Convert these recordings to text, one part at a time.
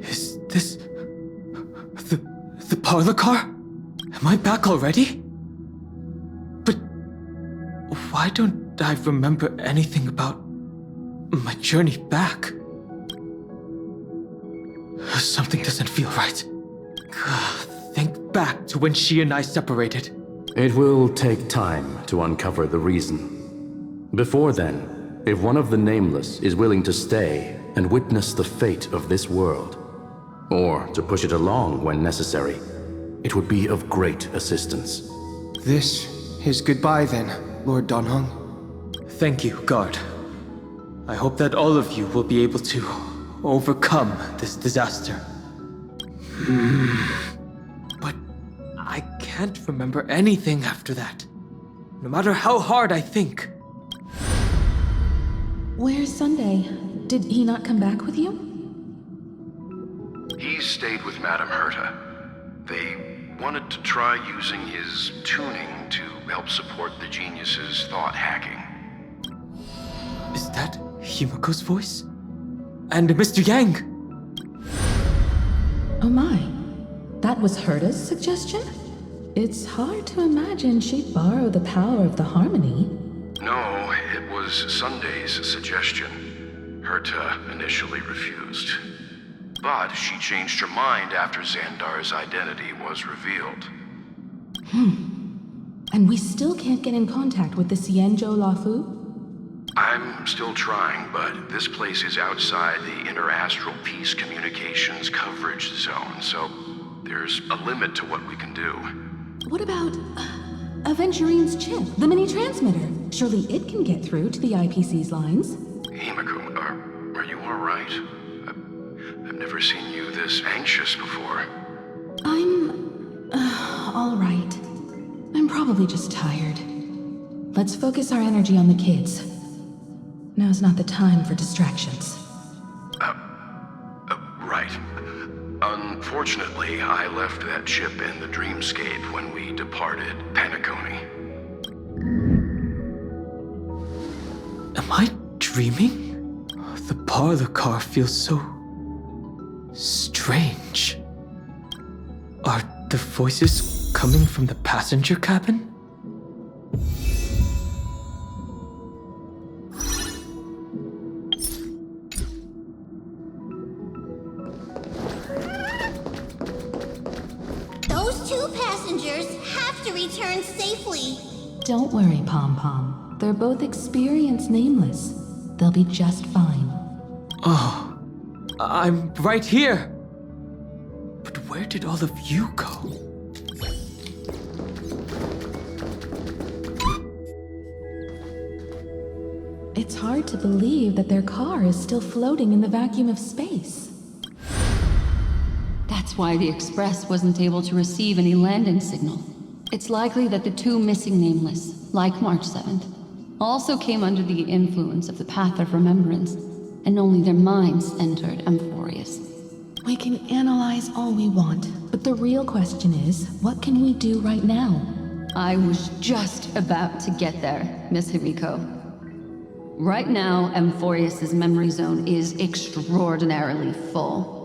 Is this the parlor car? Am I back already? But why don't I remember anything about my journey back? Something doesn't feel right. Think back to when she and I separated. It will take time to uncover the reason. Before then, if one of the Nameless is willing to stay and witness the fate of this world, or to push it along when necessary, it would be of great assistance. This is goodbye then, Lord Donhong. Thank you, guard. I hope that all of you will be able to overcome this disaster. But I can't remember anything after that, no matter how hard I think. Where's Sunday? Did he not come back with you? He stayed with Madame Herta. They wanted to try using his tuning to help support the genius's thought hacking. Is that Himiko's voice? And Mr. Yang? Oh my. That was Herta's suggestion? It's hard to imagine she'd borrow the power of the harmony. No, it was Sunday's suggestion. Herta initially refused. But she changed her mind after Xandar's identity was revealed. And we still can't get in contact with the Xianzhou Lafu? I'm still trying, but this place is outside the Interastral Peace Communications coverage zone, so there's a limit to what we can do. What about Aventurine's chip, the mini-transmitter? Surely it can get through to the IPC's lines. Himiko, are you alright? I've never seen you this anxious before. I'm all right. I'm probably just tired. Let's focus our energy on the kids. Now's not the time for distractions. Right. Unfortunately, I left that chip in the dreamscape when we departed Penacony. Am I dreaming? The parlor car feels so strange. Are the voices coming from the passenger cabin? Those two passengers have to return safely. Don't worry, Pom Pom. They're both experienced Nameless. They'll be just fine. Oh, I'm right here. But where did all of you go? It's hard to believe that their car is still floating in the vacuum of space. That's why the Express wasn't able to receive any landing signal. It's likely that the two missing Nameless, like March 7th, also came under the influence of the Path of Remembrance, and only their minds entered Amphorius. We can analyze all we want, but the real question is, what can we do right now? I was just about to get there, Miss Himiko. Right now, Amphorius's memory zone is extraordinarily full.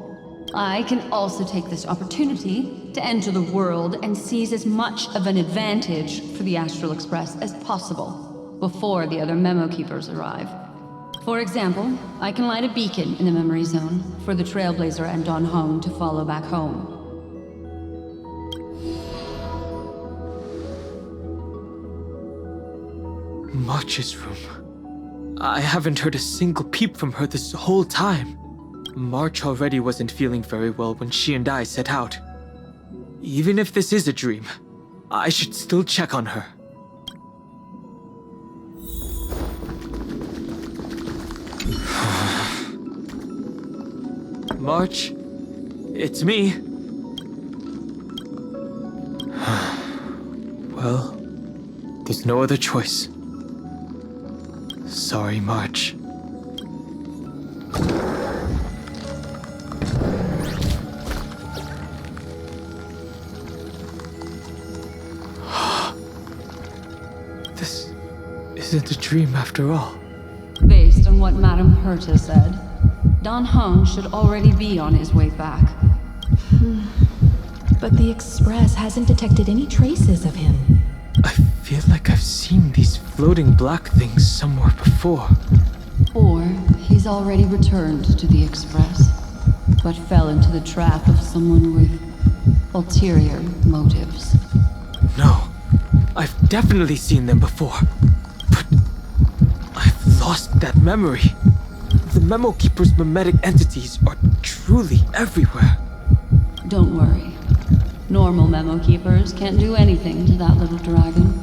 I can also take this opportunity to enter the world and seize as much of an advantage for the Astral Express as possible before the other memo keepers arrive. For example, I can light a beacon in the memory zone for the Trailblazer and Don Hong to follow back home. March's room. I haven't heard a single peep from her this whole time. March already wasn't feeling very well when she and I set out. Even if this is a dream, I should still check on her. March, it's me. Well, there's no other choice. Sorry, March. This wasn't a dream after all. Based on what Madame Herta said, Don Hung should already be on his way back. But the Express hasn't detected any traces of him. I feel like I've seen these floating black things somewhere before. Or he's already returned to the Express, but fell into the trap of someone with ulterior motives. No, I've definitely seen them before. But I've lost that memory. The Memo Keeper's mimetic entities are truly everywhere. Don't worry. Normal Memo Keepers can't do anything to that little dragon.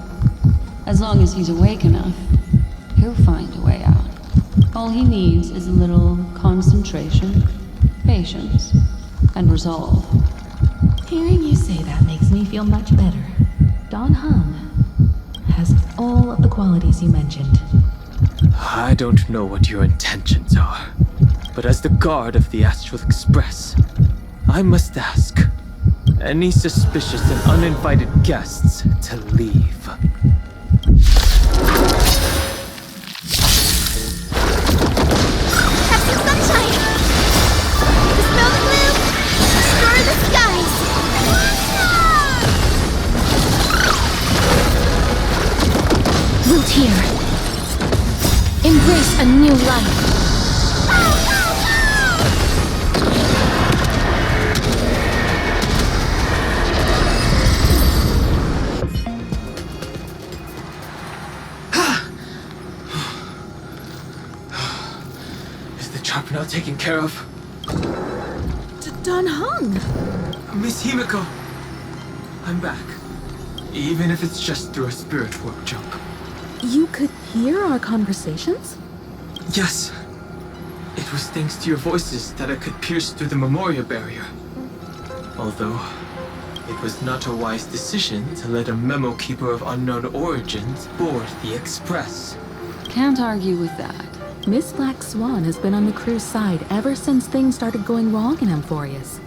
As long as he's awake enough, he'll find a way out. All he needs is a little concentration, patience, and resolve. Hearing you say that makes me feel much better. Don Hung has all of the qualities you mentioned. I don't know what your intentions are, but as the guard of the Astral Express, I must ask any suspicious and uninvited guests to leave. Have some sunshine! Dispel the gloom! Restore the skies! Root here. Embrace a new life. Is the trap now taken care of? Don Hung! Miss Himiko! I'm back. Even if it's just through a spirit warp jump. You could hear our conversations? Yes. It was thanks to your voices that I could pierce through the Memoria barrier. Although, it was not a wise decision to let a Memo Keeper of unknown origins board the Express. Can't argue with that. Miss Black Swan has been on the crew's side ever since things started going wrong in Amphorius.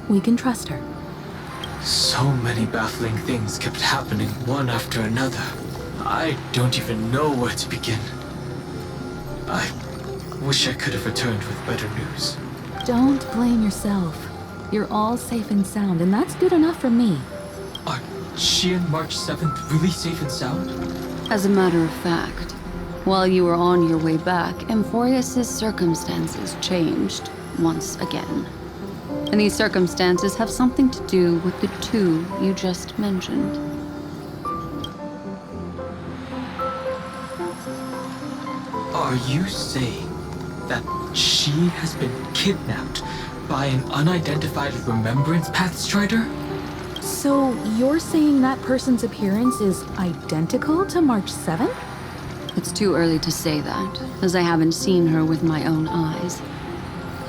We can trust her. So many baffling things kept happening one after another. I don't even know where to begin. I wish I could have returned with better news. Don't blame yourself. You're all safe and sound, and that's good enough for me. Are she and March 7th really safe and sound? As a matter of fact, while you were on your way back, Amphorius' circumstances changed once again. And these circumstances have something to do with the two you just mentioned. Are you saying that she has been kidnapped by an unidentified Remembrance Path Strider? So you're saying that person's appearance is identical to March 7th? It's too early to say that, as I haven't seen her with my own eyes.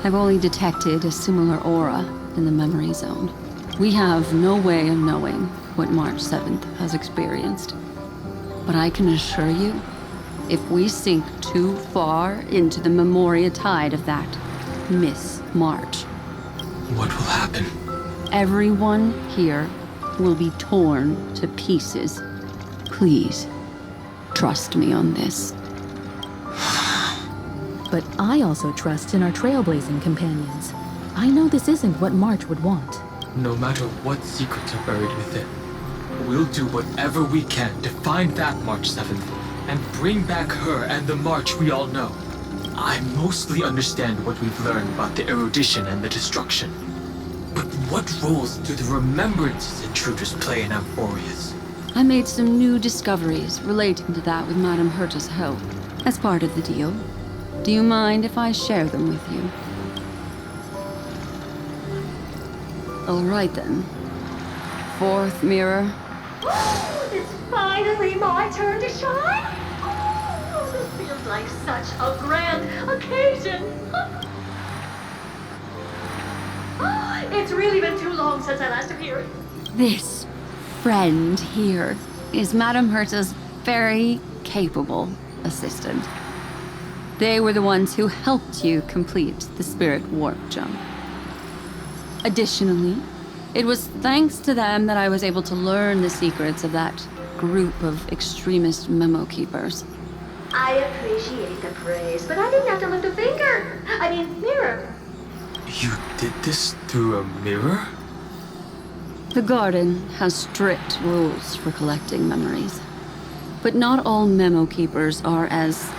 I've only detected a similar aura in the memory zone. We have no way of knowing what March 7th has experienced. But I can assure you, if we sink too far into the Memoria tide of that Miss March, What will happen? everyone here will be torn to pieces. Please, trust me on this. But I also trust in our trailblazing companions. I know this isn't what March would want. No matter what secrets are buried within, we'll do whatever we can to find that March 7th and bring back her and the March we all know. I mostly understand what we've learned about the erudition and the destruction. But what roles do the remembrances intruders play in Amphorius? I made some new discoveries relating to that with Madame Herta's help, as part of the deal. Do you mind if I share them with you? All right then. Fourth mirror. It's finally my turn to shine! Oh, this feels like such a grand occasion! It's really been too long since I last appeared. This friend here is Madame Herta's very capable assistant. They were the ones who helped you complete the spirit warp jump. Additionally, it was thanks to them that I was able to learn the secrets of that group of extremist memo keepers. I appreciate the praise, but I didn't have to lift a finger. I mean, mirror. You did this through a mirror? The garden has strict rules for collecting memories. But not all memo keepers are as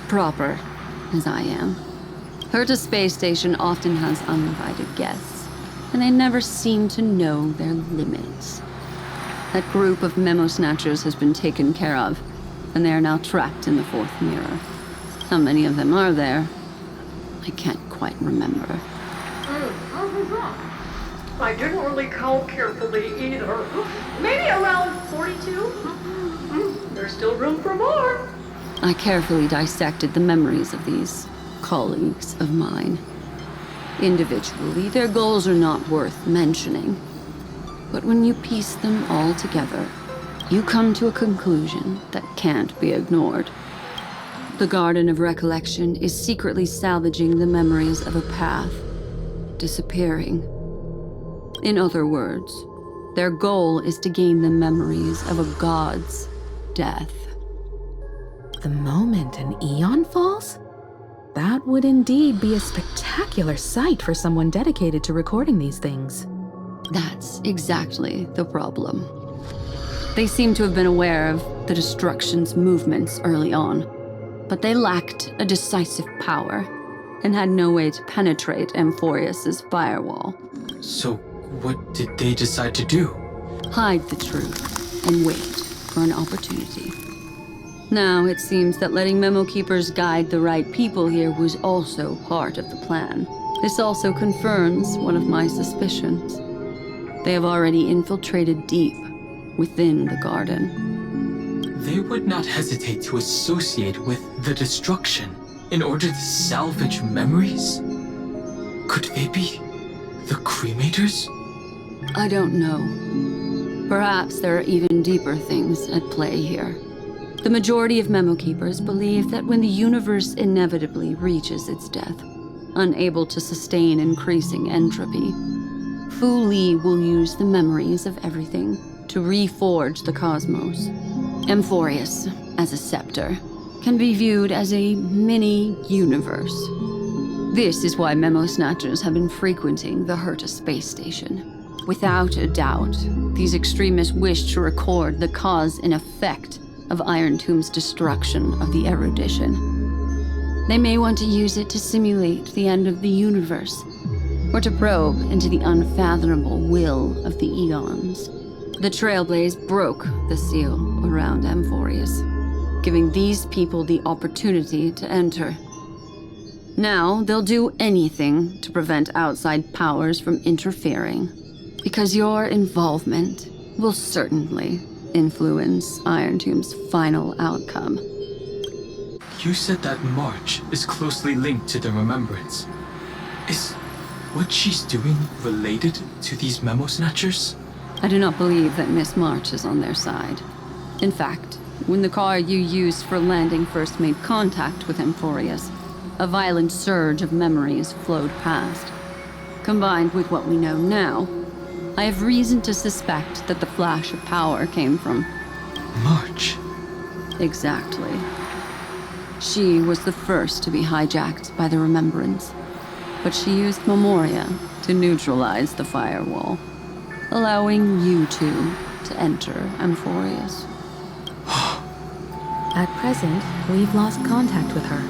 proper as I am. Herta Space Station often has uninvited guests, and they never seem to know their limits. That group of memo snatchers has been taken care of, and they are now trapped in the fourth mirror. How many of them are there? I can't quite remember. I didn't really count carefully either. Maybe around 42? There's still room for more. I carefully dissected the memories of these colleagues of mine. Individually, their goals are not worth mentioning. But when you piece them all together, you come to a conclusion that can't be ignored. The Garden of Recollection is secretly salvaging the memories of a path, disappearing. In other words, their goal is to gain the memories of a god's death. The moment an eon falls? That would indeed be a spectacular sight for someone dedicated to recording these things. That's exactly the problem. They seem to have been aware of the Destruction's movements early on, but they lacked a decisive power and had no way to penetrate Amphorius's firewall. So, what did they decide to do? Hide the truth and wait for an opportunity. Now, it seems that letting Memo Keepers guide the right people here was also part of the plan. This also confirms one of my suspicions. They have already infiltrated deep within the garden. They would not hesitate to associate with the Destruction in order to salvage memories? Could they be the Cremators? I don't know. Perhaps there are even deeper things at play here. The majority of Memo Keepers believe that when the universe inevitably reaches its death, unable to sustain increasing entropy, Fu Li will use the memories of everything to reforge the cosmos. Amphorius, as a scepter, can be viewed as a mini-universe. This is why Memo Snatchers have been frequenting the Herta space station. Without a doubt, these extremists wish to record the cause and effect of Iron Tomb's destruction of the erudition. They may want to use it to simulate the end of the universe, or to probe into the unfathomable will of the eons. The Trailblaze broke the seal around Amphorius, giving these people the opportunity to enter. Now, they'll do anything to prevent outside powers from interfering, because your involvement will certainly influence Iron Tomb's final outcome. You said that March is closely linked to the Remembrance. Is what she's doing related to these Memo Snatchers? I do not believe that Miss March is on their side. In fact, when the car you used for landing first made contact with Amphorius, a violent surge of memories flowed past. Combined with what we know now, I have reason to suspect that the flash of power came from March. Exactly. She was the first to be hijacked by the Remembrance, but she used Memoria to neutralize the firewall, allowing you two to enter Amphorius. At present, we've lost contact with her.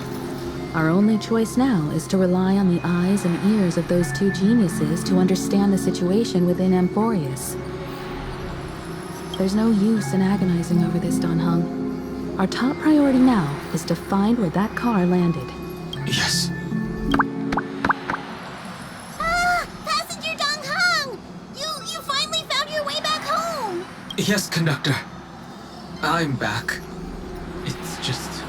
Our only choice now is to rely on the eyes and ears of those two geniuses to understand the situation within Amphorius. There's no use in agonizing over this, Don Hung. Our top priority now is to find where that car landed. Yes. Ah! Passenger Dong Hung! You finally found your way back home! Yes, conductor. I'm back. It's just...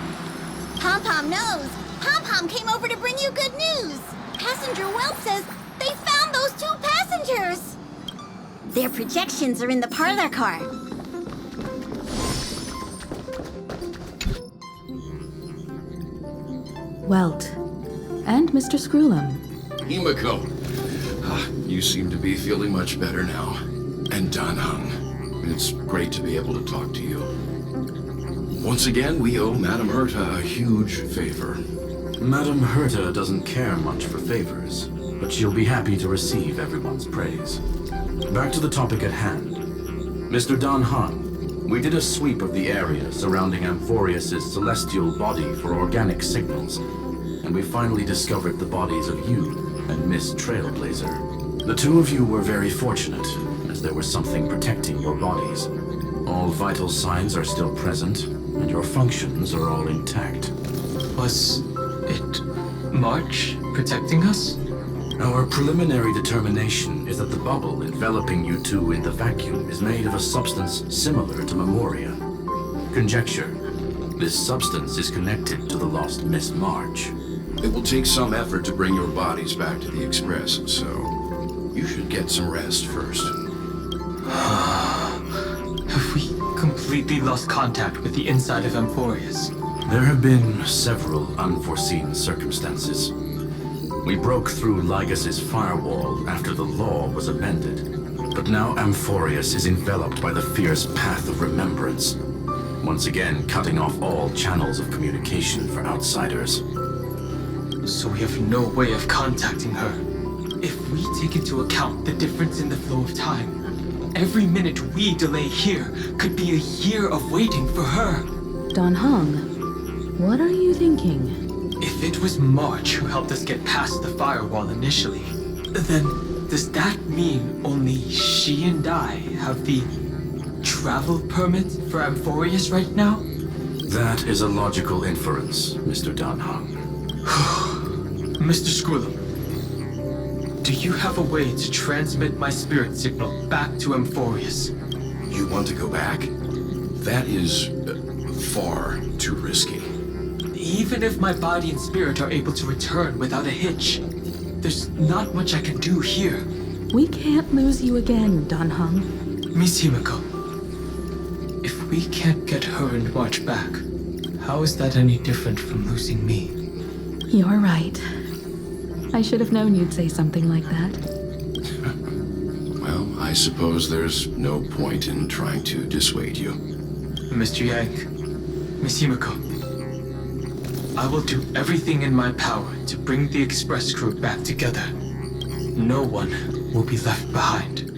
Pom-Pom knows. Pom-Pom came over to bring you good news. Passenger Wells says they found those two passengers. Their projections are in the parlor car. Welt. And Mr. Screwlum. Himiko. You seem to be feeling much better now. And Dan Hung. It's great to be able to talk to you. Once again, we owe Madame Herta a huge favor. Madame Herta doesn't care much for favors, but she'll be happy to receive everyone's praise. Back to the topic at hand. Mr. Dan Han, we did a sweep of the area surrounding Amphorius' celestial body for organic signals, and we finally discovered the bodies of you and Miss Trailblazer. The two of you were very fortunate, as there was something protecting your bodies. All vital signs are still present, and your functions are all intact. Was it March protecting us? Our preliminary determination is that the bubble enveloping you two in the vacuum is made of a substance similar to Memoria. Conjecture. This substance is connected to the lost Miss March. It will take some effort to bring your bodies back to the Express, so you should get some rest first. Have we completely lost contact with the inside of Amphorius? There have been several unforeseen circumstances. We broke through Lygas's firewall after the law was amended, but now Amphorius is enveloped by the fierce path of remembrance, once again cutting off all channels of communication for outsiders. So we have no way of contacting her. If we take into account the difference in the flow of time, every minute we delay here could be a year of waiting for her. Don Hong, what are you thinking? If it was March who helped us get past the firewall initially, then does that mean only she and I have the travel permit for Amphorius right now? That is a logical inference, Mr. Dan Hong. Mr. Squillow, do you have a way to transmit my spirit signal back to Amphorius? You want to go back? That is far too risky. Even if my body and spirit are able to return without a hitch, there's not much I can do here. We can't lose you again, Don Hong. Miss Himiko, if we can't get her and March back, how is that any different from losing me? You're right. I should have known you'd say something like that. Well, I suppose there's no point in trying to dissuade you. Mr. Yang, Miss Himiko, I will do everything in my power to bring the Express crew back together. No one will be left behind.